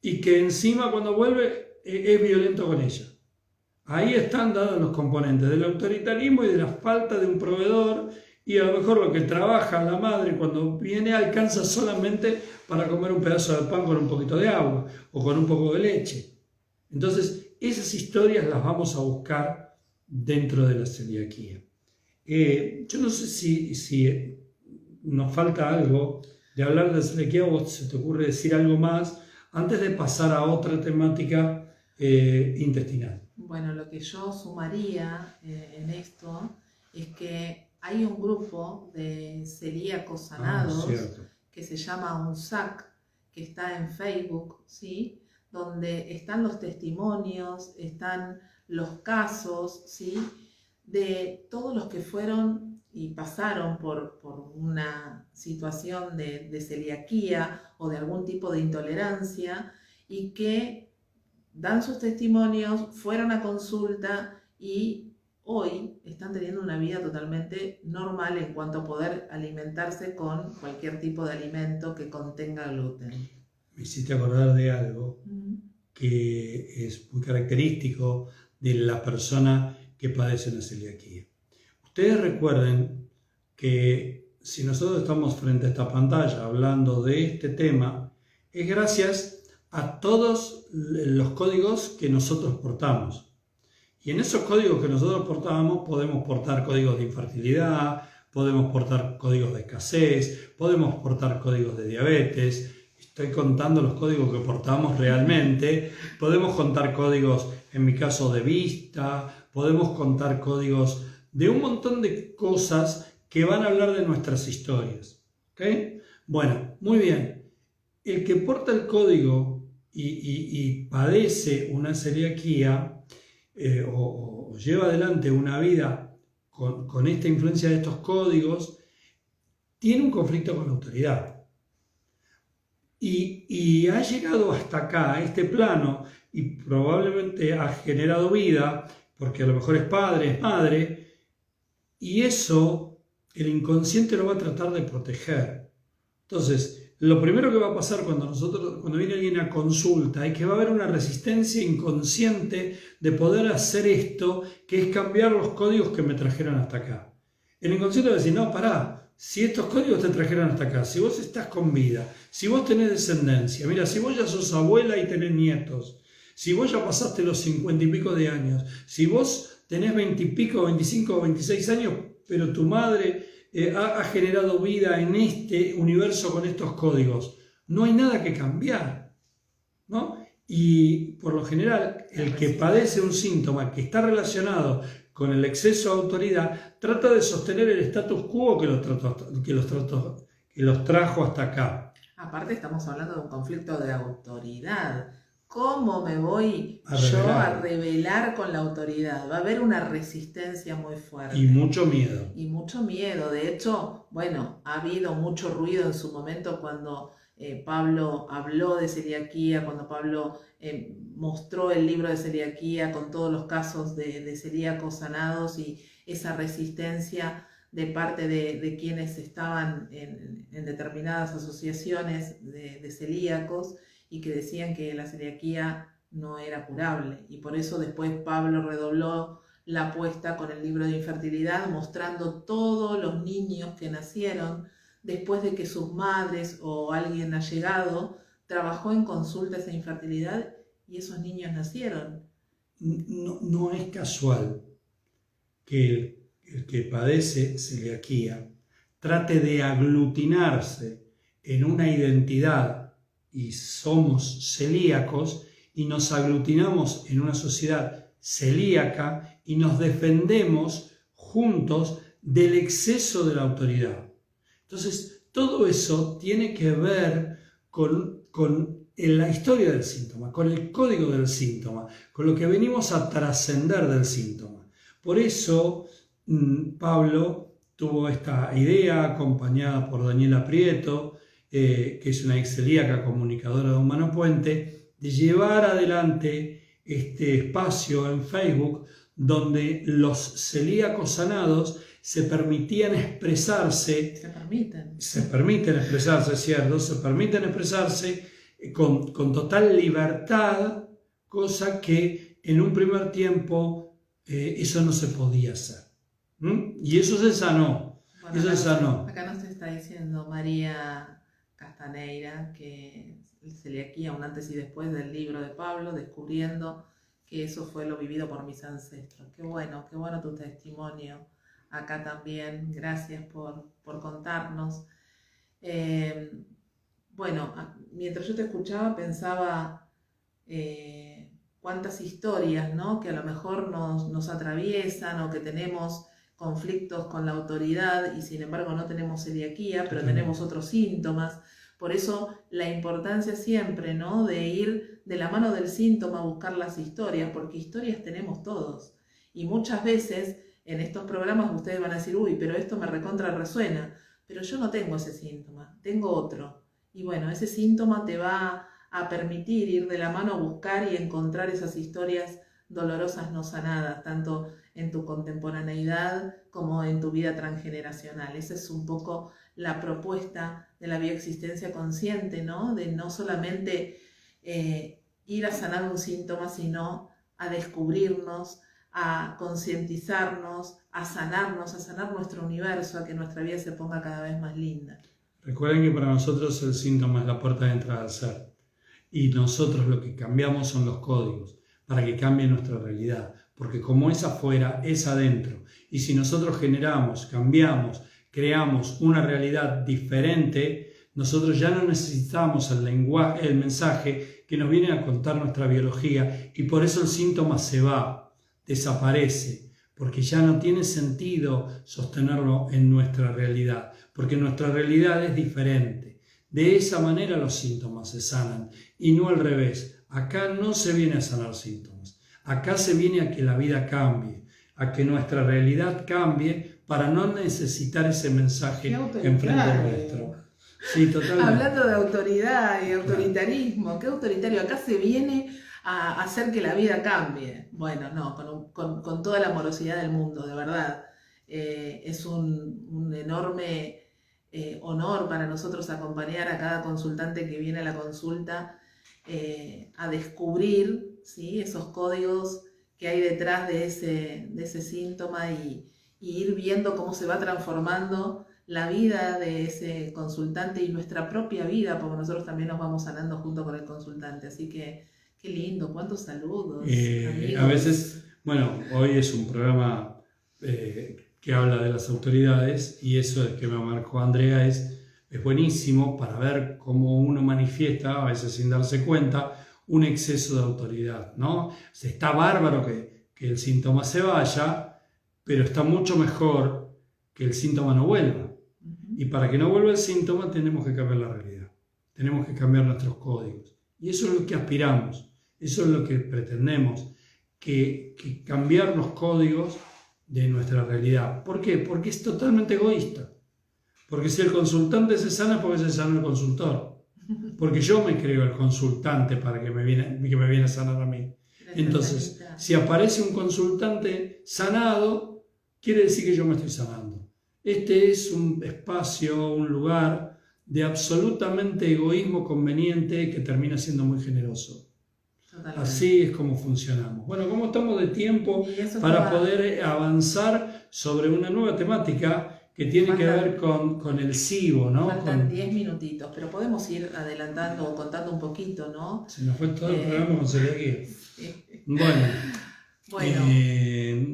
y que encima cuando vuelve es violento con ella. Ahí están dados los componentes del autoritarismo y de la falta de un proveedor, y a lo mejor lo que trabaja la madre cuando viene alcanza solamente para comer un pedazo de pan con un poquito de agua o con un poco de leche. Entonces, esas historias las vamos a buscar dentro de la celiaquía. Yo no sé si nos falta algo de hablar de celiaquía o se te ocurre decir algo más antes de pasar a otra temática intestinal. Bueno, lo que yo sumaría en esto es que hay un grupo de celíacos sanados que se llama UNSAC, que está en Facebook, ¿sí? Donde están los testimonios, están los casos, ¿sí? De todos los que fueron y pasaron por una situación de celiaquía o de algún tipo de intolerancia y que dan sus testimonios, fueron a consulta y hoy están teniendo una vida totalmente normal en cuanto a poder alimentarse con cualquier tipo de alimento que contenga gluten. Me hiciste acordar de algo que es muy característico de la persona que padece la celiaquía. Ustedes recuerden que si nosotros estamos frente a esta pantalla hablando de este tema, es gracias a todos los códigos que nosotros portamos. Y en esos códigos que nosotros portamos podemos portar códigos de infertilidad, podemos portar códigos de escasez, podemos portar códigos de diabetes. Estoy contando los códigos que portamos realmente. Podemos contar códigos, en mi caso, de vista. Podemos contar códigos de un montón de cosas que van a hablar de nuestras historias. ¿Okay? Bueno, muy bien. El que porta el código y padece una celiaquía o lleva adelante una vida con esta influencia de estos códigos, tiene un conflicto con la autoridad. Y ha llegado hasta acá, a este plano, y probablemente ha generado vida, porque a lo mejor es padre, es madre, y eso el inconsciente lo va a tratar de proteger. Entonces, lo primero que va a pasar cuando viene alguien a consulta es que va a haber una resistencia inconsciente de poder hacer esto, que es cambiar los códigos que me trajeron hasta acá. El inconsciente va a decir, no, pará. Si estos códigos te trajeron hasta acá, si vos estás con vida, si vos tenés descendencia, mira, si vos ya sos abuela y tenés nietos, si vos ya pasaste los 50 y pico de años, si vos tenés 20 y pico, 25 o 26 años, pero tu madre ha generado vida en este universo con estos códigos, no hay nada que cambiar, ¿no? Y por lo general, el que padece un síntoma que está relacionado con el exceso de autoridad, trata de sostener el status quo que los trajo hasta acá. Aparte estamos hablando de un conflicto de autoridad. ¿Cómo me voy yo a rebelar con la autoridad? Va a haber una resistencia muy fuerte. Y mucho miedo. Y mucho miedo. De hecho, bueno, ha habido mucho ruido en su momento cuando Pablo habló de celiaquía, cuando Pablo mostró el libro de celiaquía con todos los casos de celíacos sanados y esa resistencia de parte de quienes estaban en determinadas asociaciones de celíacos y que decían que la celiaquía no era curable. Y por eso después Pablo redobló la apuesta con el libro de infertilidad, mostrando todos los niños que nacieron después de que sus madres o alguien allegado trabajó en consultas de infertilidad y esos niños nacieron. No es casual que el que padece celiaquía trate de aglutinarse en una identidad y somos celíacos y nos aglutinamos en una sociedad celíaca y nos defendemos juntos del exceso de la autoridad. Entonces, todo eso tiene que ver con la historia del síntoma, con el código del síntoma, con lo que venimos a trascender del síntoma. Por eso, Pablo tuvo esta idea, acompañada por Daniela Prieto, que es una ex celíaca comunicadora de Humano Puente, de llevar adelante este espacio en Facebook donde los celíacos sanados se permitían expresarse. Se permiten expresarse, ¿cierto? Se permiten expresarse con total libertad, cosa que en un primer tiempo eso no se podía hacer. Y eso se sanó. Bueno, eso se sanó. Acá nos está diciendo María Castaneira que celiaquía, un antes y después del libro de Pablo, descubriendo que eso fue lo vivido por mis ancestros. Qué bueno tu testimonio. Acá también, gracias por contarnos. Bueno, mientras yo te escuchaba pensaba cuántas historias, ¿no?, que a lo mejor nos atraviesan o que tenemos conflictos con la autoridad y sin embargo no tenemos celiaquía, pero tenemos otros síntomas. Por eso la importancia siempre, ¿no?, de ir de la mano del síntoma a buscar las historias, porque historias tenemos todos. Y muchas veces en estos programas ustedes van a decir, uy, pero esto me recontra resuena, pero yo no tengo ese síntoma, tengo otro. Y bueno, ese síntoma te va a permitir ir de la mano a buscar y encontrar esas historias dolorosas no sanadas, tanto en tu contemporaneidad como en tu vida transgeneracional. Esa es un poco la propuesta de la bioexistencia consciente, ¿no? De no solamente ir a sanar un síntoma, sino a descubrirnos, a concientizarnos, a sanar nuestro universo, a que nuestra vida se ponga cada vez más linda. Recuerden que para nosotros el síntoma es la puerta de entrada al ser. Y nosotros lo que cambiamos son los códigos, para que cambie nuestra realidad. Porque como es afuera, es adentro. Y si nosotros generamos, cambiamos, creamos una realidad diferente, nosotros ya no necesitamos el lenguaje, el mensaje que nos viene a contar nuestra biología, y por eso el síntoma se va, desaparece, porque ya no tiene sentido sostenerlo en nuestra realidad, porque nuestra realidad es diferente. De esa manera los síntomas se sanan y no al revés. Acá no se viene a sanar síntomas, acá se viene a que la vida cambie, a que nuestra realidad cambie para no necesitar ese mensaje enfrente nuestro. Sí, totalmente. Hablando de autoridad y autoritarismo, ¿qué autoritario? Acá se viene a hacer que la vida cambie. Bueno, no, con toda la amorosidad del mundo, de verdad. Es un enorme honor para nosotros acompañar a cada consultante que viene a la consulta a descubrir, ¿sí?, esos códigos que hay detrás de ese síntoma y ir viendo cómo se va transformando la vida de ese consultante y nuestra propia vida, porque nosotros también nos vamos sanando junto con el consultante. Así que, qué lindo, cuántos saludos, amigos. A veces, bueno, hoy es un programa que habla de las autoridades, y eso es que me marcó Andrea es buenísimo para ver cómo uno manifiesta, a veces sin darse cuenta, un exceso de autoridad, ¿no? O sea, está bárbaro que el síntoma se vaya, pero está mucho mejor que el síntoma no vuelva. Y para que no vuelva el síntoma tenemos que cambiar la realidad, tenemos que cambiar nuestros códigos. Y eso es lo que aspiramos, eso es lo que pretendemos, que cambiar los códigos de nuestra realidad. ¿Por qué? Porque es totalmente egoísta. Porque si el consultante se sana, porque se sana el consultor. Porque yo me creo el consultante para que me viene a sanar a mí. Entonces, si aparece un consultante sanado, quiere decir que yo me estoy sanando. Este es un espacio, un lugar de absolutamente egoísmo conveniente que termina siendo muy generoso. Totalmente. Así es como funcionamos. Bueno, ¿cómo estamos de tiempo para poder avanzar sobre una nueva temática que tiene que ver con el SIBO, ¿no? Faltan 10 minutitos, pero podemos ir adelantando o contando un poquito, ¿no? Se nos fue todo el programa con celiaquía. Sí. Bueno,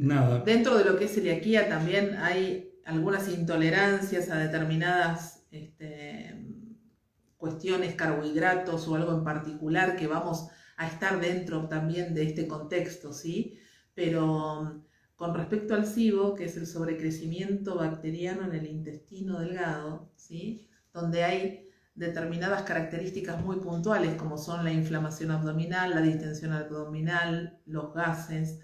nada. Dentro de lo que es celiaquía también hay algunas intolerancias a determinadas cuestiones, carbohidratos o algo en particular que vamos a estar dentro también de este contexto, ¿sí? Pero con respecto al SIBO, que es el sobrecrecimiento bacteriano en el intestino delgado, ¿sí?, donde hay determinadas características muy puntuales como son la inflamación abdominal, la distensión abdominal, los gases,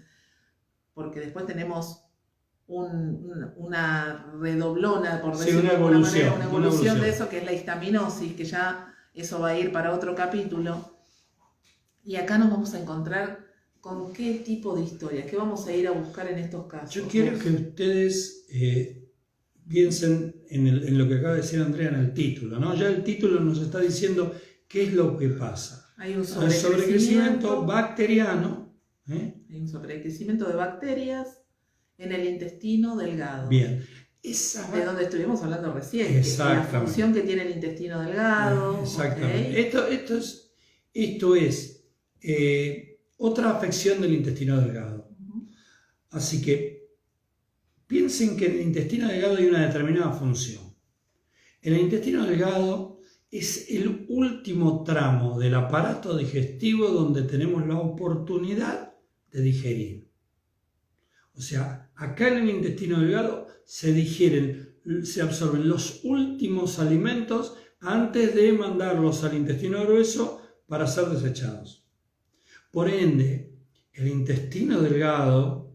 porque después tenemos una redoblona, por decirlo de alguna manera, una evolución de eso, que es la histaminosis, que ya eso va a ir para otro capítulo. Y acá nos vamos a encontrar con qué tipo de historias, qué vamos a ir a buscar en estos casos. Yo quiero que ustedes piensen en lo que acaba de decir Andrea en el título, ¿no? Ya el título nos está diciendo qué es lo que pasa. Hay un sobrecrecimiento bacteriano. Hay un sobrecrecimiento de bacterias en el intestino delgado. Bien. De donde estuvimos hablando recién. Exactamente. La función que tiene el intestino delgado. Exactamente. Okay. Esto es otra afección del intestino delgado. Así que piensen que en el intestino delgado hay una determinada función. En el intestino delgado es el último tramo del aparato digestivo donde tenemos la oportunidad de digerir. O sea, acá en el intestino delgado se absorben los últimos alimentos antes de mandarlos al intestino grueso para ser desechados. Por ende, el intestino delgado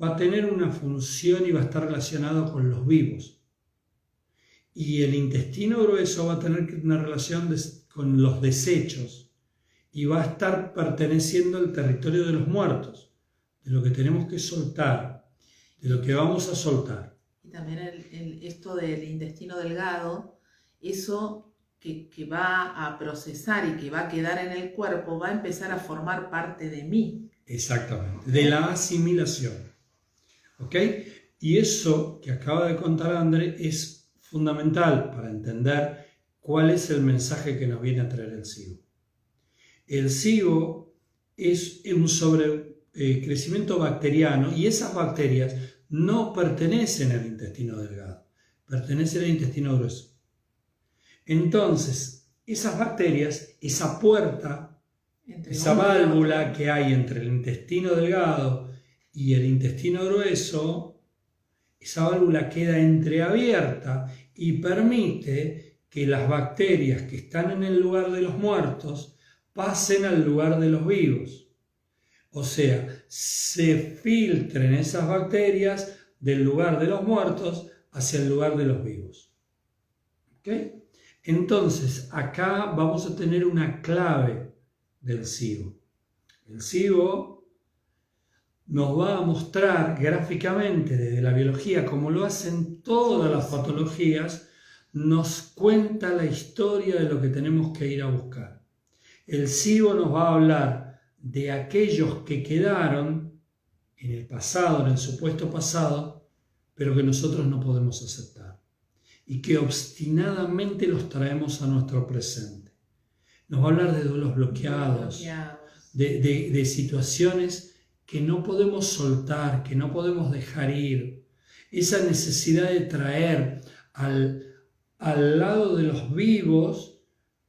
va a tener una función y va a estar relacionado con los vivos. Y el intestino grueso va a tener una relación con los desechos y va a estar perteneciendo al territorio de los muertos, de lo que tenemos que soltar, de lo que vamos a soltar. Y también esto del intestino delgado, eso que va a procesar y que va a quedar en el cuerpo, va a empezar a formar parte de mí. Exactamente, de la asimilación. ¿Ok? Y eso que acaba de contar André es fundamental para entender cuál es el mensaje que nos viene a traer el SIBO. El SIBO es un sobrecrecimiento bacteriano y esas bacterias no pertenecen al intestino delgado. pertenece al intestino grueso. Entonces, esas bacterias, esa puerta, esa válvula que hay entre el intestino delgado y el intestino grueso, esa válvula queda entreabierta y permite que las bacterias que están en el lugar de los muertos pasen al lugar de los vivos. O sea, se filtren esas bacterias del lugar de los muertos hacia el lugar de los vivos. ¿Ok? Entonces, acá vamos a tener una clave del SIBO. El SIBO nos va a mostrar gráficamente desde la biología, como lo hacen todas las patologías, nos cuenta la historia de lo que tenemos que ir a buscar. El SIBO nos va a hablar de aquellos que quedaron en el pasado, en el supuesto pasado, pero que nosotros no podemos aceptar y que obstinadamente los traemos a nuestro presente. Nos va a hablar de duelos bloqueados, de situaciones que no podemos soltar, que no podemos dejar ir. Esa necesidad de traer al lado de los vivos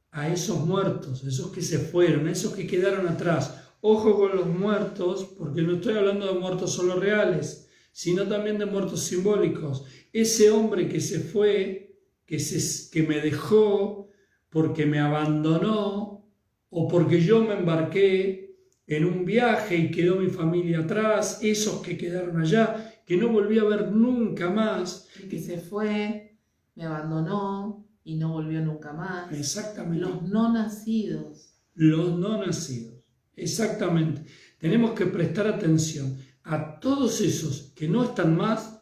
a esos muertos, esos que se fueron, esos que quedaron atrás. Ojo con los muertos, porque no estoy hablando de muertos solo reales, sino también de muertos simbólicos. Ese hombre que se fue, que me dejó porque me abandonó o porque yo me embarqué en un viaje y quedó mi familia atrás, esos que quedaron allá, que no volví a ver nunca más. El que se fue, me abandonó y no volvió nunca más. Exactamente. Los no nacidos. Los no nacidos, exactamente. Tenemos que prestar atención a todos esos que no están más,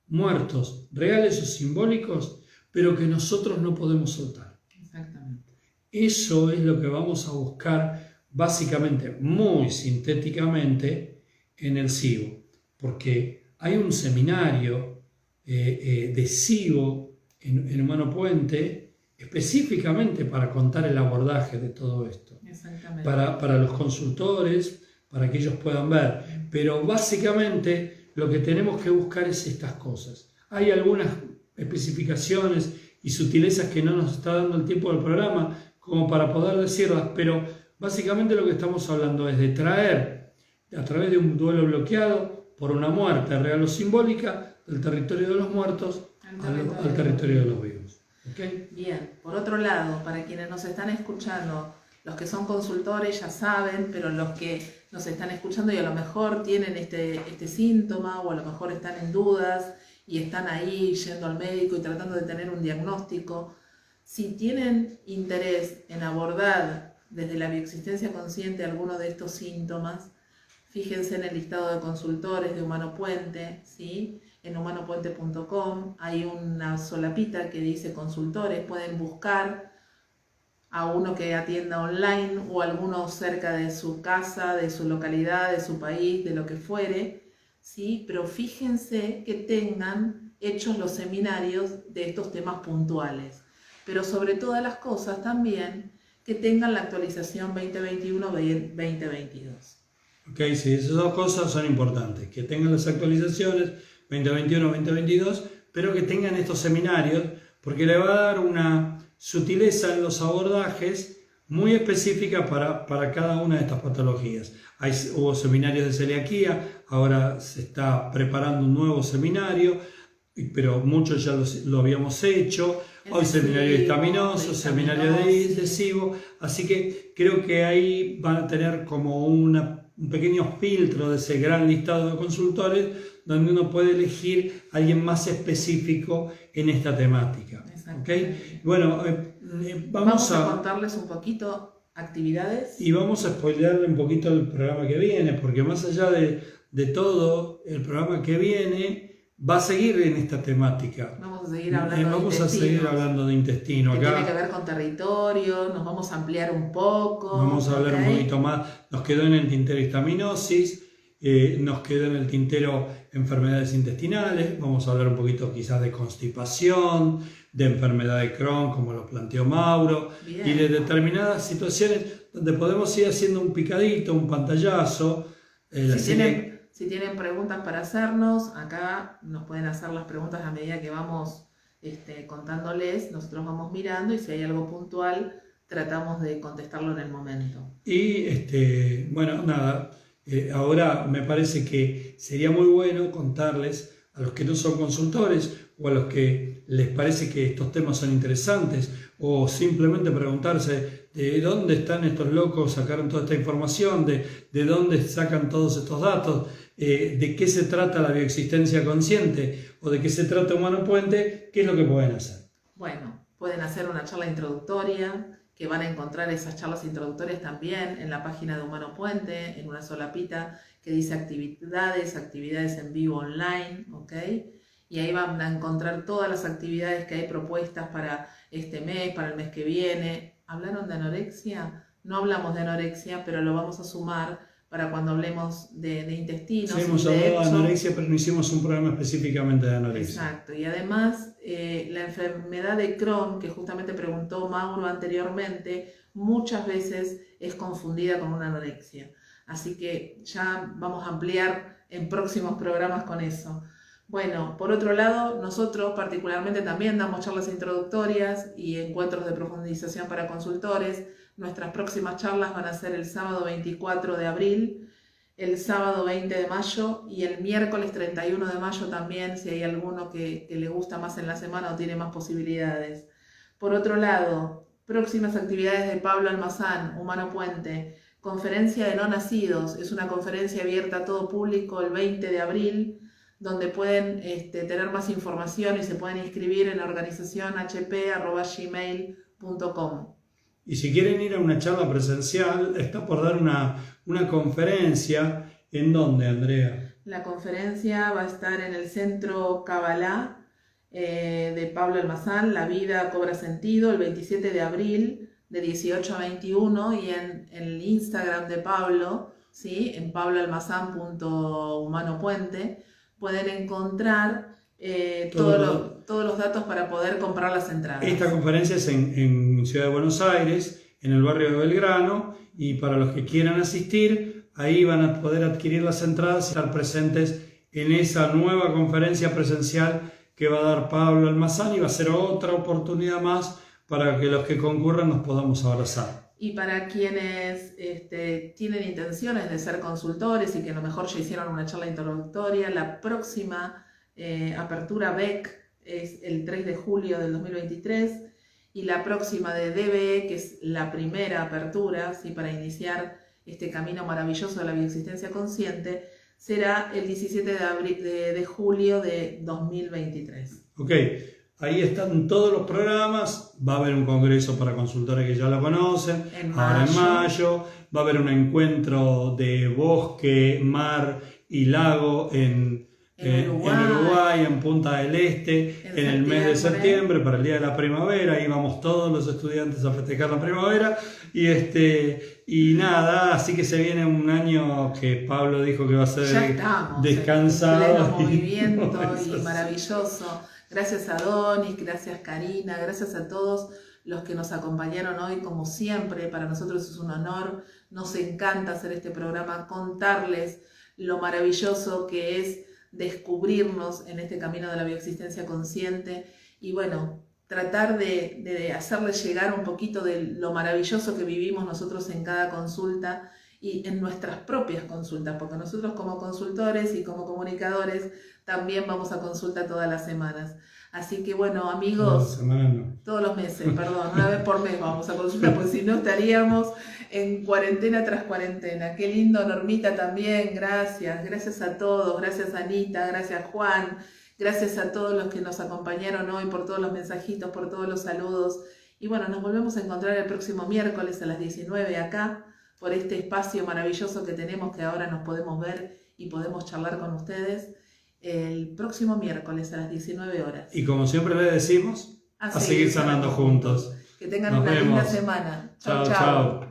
muertos, reales o simbólicos, pero que nosotros no podemos soltar. Exactamente. Eso es lo que vamos a buscar básicamente, muy sintéticamente, en el SIBO, porque hay un seminario de SIBO en Humano Puente específicamente para contar el abordaje de todo esto. Exactamente. Para los consultores, para que ellos puedan ver. Pero básicamente lo que tenemos que buscar es estas cosas. Hay algunas especificaciones y sutilezas que no nos está dando el tiempo del programa como para poder decirlas, pero básicamente lo que estamos hablando es de traer a través de un duelo bloqueado por una muerte real o simbólica del territorio de los muertos al territorio de los vivos. ¿Okay? Bien, por otro lado, para quienes nos están escuchando, los que son consultores ya saben, pero los que nos están escuchando y a lo mejor tienen este síntoma o a lo mejor están en dudas y están ahí yendo al médico y tratando de tener un diagnóstico, si tienen interés en abordar desde la bioexistencia consciente alguno de estos síntomas, fíjense en el listado de consultores de Humano Puente, ¿sí? En humanopuente.com hay una solapita que dice consultores, pueden buscar a uno que atienda online o alguno cerca de su casa, de su localidad, de su país, de lo que fuere, ¿sí? Pero fíjense que tengan hechos los seminarios de estos temas puntuales, pero sobre todas las cosas también que tengan la actualización 2021-2022. Ok, sí, esas dos cosas son importantes, que tengan las actualizaciones 2021-2022, pero que tengan estos seminarios, porque le va a dar una sutileza en los abordajes muy específica para cada una de estas patologías. Hubo seminarios de celiaquía, ahora se está preparando un nuevo seminario, pero muchos ya lo habíamos hecho. Hoy seminario histaminoso, seminario de SIBO, así que creo que ahí van a tener como un pequeño filtro de ese gran listado de consultores donde uno puede elegir a alguien más específico en esta temática. ¿Okay? Bueno, vamos a contarles un poquito actividades. Y vamos a spoilearle un poquito el programa que viene, porque más allá de todo, el programa que viene va a seguir en esta temática. Vamos a seguir hablando vamos a seguir hablando de intestino. Que acá tiene que ver con territorio, nos vamos a ampliar un poco. Vamos a hablar un poquito más. Nos quedó en el tintero histaminosis, nos quedó en el tintero enfermedades intestinales, vamos a hablar un poquito quizás de constipación, de enfermedad de Crohn, como lo planteó Mauro, Bien. Y de determinadas situaciones donde podemos ir haciendo un picadito, un pantallazo. Si tienen preguntas para hacernos, acá nos pueden hacer las preguntas a medida que vamos contándoles, nosotros vamos mirando y si hay algo puntual tratamos de contestarlo en el momento. Y bueno, nada, ahora me parece que sería muy bueno contarles a los que no son consultores o a los que les parece que estos temas son interesantes o simplemente preguntarse de dónde están estos locos, sacaron toda esta información, de dónde sacan todos estos datos, de qué se trata la bioexistencia consciente o de qué se trata Humano Puente, qué es lo que pueden hacer. Bueno, pueden hacer una charla introductoria, que van a encontrar esas charlas introductorias también en la página de Humano Puente, en una solapita que dice actividades en vivo online, ¿ok? Y ahí van a encontrar todas las actividades que hay propuestas para este mes, para el mes que viene. ¿Hablaron de anorexia? No hablamos de anorexia, pero lo vamos a sumar para cuando hablemos de intestinos. Sí, hemos hablado de anorexia, pero no hicimos un programa específicamente de anorexia. Exacto, y además la enfermedad de Crohn, que justamente preguntó Mauro anteriormente, muchas veces es confundida con una anorexia. Así que ya vamos a ampliar en próximos programas con eso. Bueno, por otro lado, nosotros particularmente también damos charlas introductorias y encuentros de profundización para consultores. Nuestras próximas charlas van a ser el sábado 24 de abril, el sábado 20 de mayo y el miércoles 31 de mayo también, si hay alguno que le gusta más en la semana o tiene más posibilidades. Por otro lado, próximas actividades de Pablo Almazán, Humano Puente, conferencia de no nacidos, es una conferencia abierta a todo público el 20 de abril, donde pueden tener más información y se pueden inscribir en la organización hp@gmail.com. Y si quieren ir a una charla presencial, está por dar una conferencia. ¿En dónde, Andrea? La conferencia va a estar en el Centro Kabbalah de Pablo Almazán, La Vida Cobra Sentido, el 27 de abril, de 18 a 21, y en el Instagram de Pablo, ¿sí? En pabloalmazán.humanopuente, pueden encontrar todos los datos para poder comprar las entradas. Esta conferencia es en Ciudad de Buenos Aires, en el barrio de Belgrano, y para los que quieran asistir, ahí van a poder adquirir las entradas y estar presentes en esa nueva conferencia presencial que va a dar Pablo Almazán, y va a ser otra oportunidad más para que los que concurran nos podamos abrazar. Y para quienes tienen intenciones de ser consultores y que a lo mejor ya hicieron una charla introductoria, la próxima apertura BEC es el 3 de julio del 2023 y la próxima de DBE, que es la primera apertura, ¿sí? Para iniciar este camino maravilloso de la bioexistencia consciente, será el 17 de julio de 2023. Ok. Ahí están todos los programas, va a haber un congreso para consultores que ya lo conocen, ahora en mayo, va a haber un encuentro de bosque, mar y lago en Uruguay, en Punta del Este, en el mes de septiembre, para el Día de la Primavera. Ahí vamos todos los estudiantes a festejar la primavera. Y nada, así que se viene un año que Pablo dijo que va a ser descansado. En pleno movimiento y maravilloso. Gracias a Donis, gracias Karina, gracias a todos los que nos acompañaron hoy, como siempre. Para nosotros es un honor, nos encanta hacer este programa, contarles lo maravilloso que es descubrirnos en este camino de la bioexistencia consciente y bueno, tratar de hacerles llegar un poquito de lo maravilloso que vivimos nosotros en cada consulta y en nuestras propias consultas, porque nosotros como consultores y como comunicadores también vamos a consulta todas las semanas. Así que bueno, amigos, todos los meses, perdón, una vez por mes vamos a consulta, pues si no estaríamos en cuarentena tras cuarentena. Qué lindo, Normita también, gracias a todos, gracias Anita, gracias Juan, gracias a todos los que nos acompañaron hoy por todos los mensajitos, por todos los saludos. Y bueno, nos volvemos a encontrar el próximo miércoles a las 19 acá, por este espacio maravilloso que tenemos, que ahora nos podemos ver y podemos charlar con ustedes. El próximo miércoles a las 19 horas. Y como siempre les decimos, a seguir sanando juntos. Que tengan una linda semana. Chao, chao.